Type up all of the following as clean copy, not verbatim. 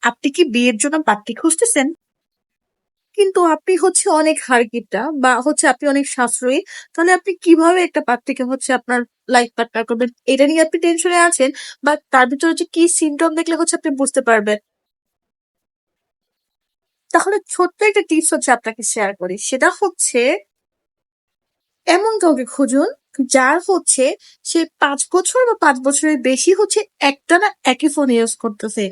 আপনি কি বিয়ের জন্য পাত্রী খুঁজতেছেন? কিন্তু আপনি অনেক হারকিপটা বা আপনি অনেক সাশ্রয়ী। তাহলে আপনি কিভাবে একটা পাত্রীকে আপনার লাইফ পার্টনার করবেন? এটা নিয়ে আপনি টেনশনে আছেন বা তার ভিতরে যে কি সিম্পটম দেখলে আপনি বুঝতে পারবেন। তাহলে ছোট্ট একটা টিপস আপনাকে শেয়ার করি। সেটা এমন কাউকে খুঁজুন যার সে 5 বছর বা 5 বছরের বেশি একটানা একই ফোন ইউজ করতেছে।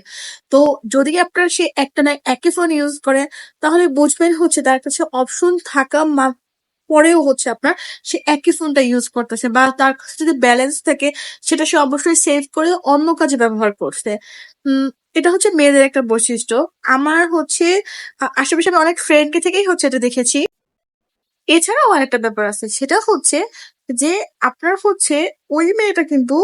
তো যদি আপনার সে একটানা একই ফোন ইউজ করে তাহলে বুঝবেন তার কাছে অপশন থাকা পরেও আপনার সে একই ফোনটা ইউজ করতেছে বা তার কাছে যদি ব্যালেন্স থাকে সেটা সে অবশ্যই সেভ করে অন্য কাজে ব্যবহার করছে। উম এটা মেয়েদের একটা বৈশিষ্ট্য। আমার আশেপাশে আমি অনেক ফ্রেন্ডকে থেকেই এটা দেখেছি। এছাড়াও আরেকটা ব্যাপার আছে, সেটা যে আপনার ওই মেয়েটা কিন্তু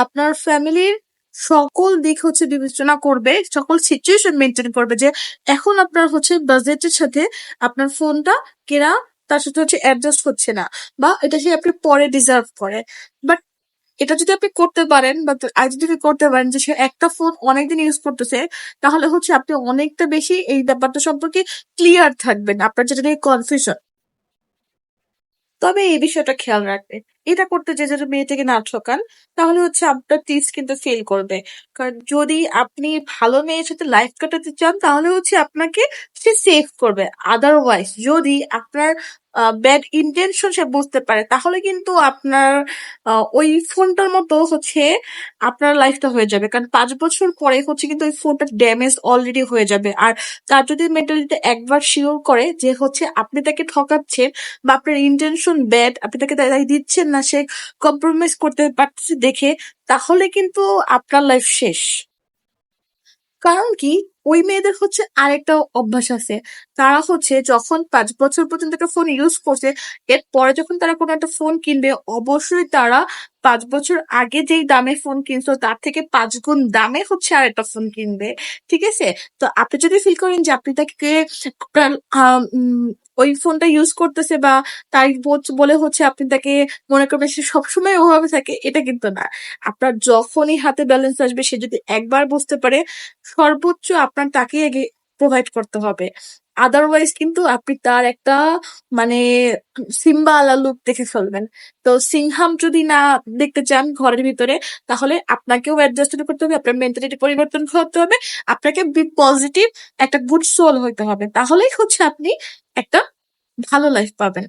আপনার ফ্যামিলির সকল দিক বিবেচনা করবে, সকল সিচুয়েশন মেনটেন করবে যে এখন আপনার বাজেটের সাথে আপনার ফোনটা কেনা তার সাথে অ্যাডজাস্ট হচ্ছে না বা এটা সে আপনি পরে ডিজার্ভ করে। বাট এটা যদি আপনি করতে পারেন বা আইডেন্টিফাই করতে পারেন যে সে একটা ফোন অনেকদিন ইউজ করতেছে, তাহলে আপনি অনেকটা বেশি এই ব্যাপারটা সম্পর্কে ক্লিয়ার থাকবেন, আপনার যেটা নিয়ে কনফিউশন। তবে এই বিষয়টা খেয়াল রাখবেন, এটা করতে যে যদি মেয়েটাকে না ঠকান তাহলে আপনার টিপস কিন্তু ফেল করবে। কারণ যদি আপনি ভালো মেয়ের সাথে লাইফ কাটাতে চান তাহলে আপনাকে সে সেভ করবে। আদারওয়াইজ যদি আপনার ব্যাড ইন্টেনশন সে বুঝতে পারে তাহলে কিন্তু আপনার ওই ফোনটার মতো আপনার লাইফটা হয়ে যাবে। কারণ 5 বছর পরে কিন্তু ওই ফোনটা ড্যামেজ অলরেডি হয়ে যাবে। আর তার যদি মেন্টালিটি একবার শিওর করে যে আপনি তাকে ঠকাচ্ছেন বা আপনার ইন্টেনশন ব্যাড, আপনি তাকে তাই দিচ্ছেন না, সে কম্প্রোমাইজ করতে পারতেছে দেখে, তাহলে কিন্তু আপনার লাইফ শেষ। কারণ কি, ওই মেয়েদের আরেকটা অভ্যাস আছে। তারা যখন 5 বছর পর্যন্ত একটা ফোন ইউজ করছে, এরপরে যখন তারা কোনো একটা ফোন কিনবে অবশ্যই তারা 5 বছর আগে যেই দামে ফোন কিনছো তার থেকে 5 গুণ দামে আর একটা ফোন কিনবে। ঠিক আছে? তো আপনি যদি ফিল করেন যে আপনি তাকে ওই ফোনটা ইউজ করতেছে বা তাই বলে আপনি তাকে মনে করবেন সে সবসময় ওভাবে থাকে, এটা কিন্তু না। আপনার যখনই হাতে ব্যালেন্স আসবে সে যদি একবার বুঝতে পারে, সর্বোচ্চ আপনার তাকে আগে প্রোভাইড করতে হবে। আদারওয়াইজ কিন্তু আপনি তার একটা মানে সিম্বা আলা লুক দেখে ফেলবেন। তো সিংহাম যদি না দেখতে চান ঘরের ভিতরে, তাহলে আপনাকেও অ্যাডজাস্ট করতে হবে, আপনার মেন্টালিটি পরিবর্তন করতে হবে, আপনাকে বি পজিটিভ একটা গুড সোল হইতে হবে, তাহলেই আপনি একটা ভালো লাইফ পাবেন।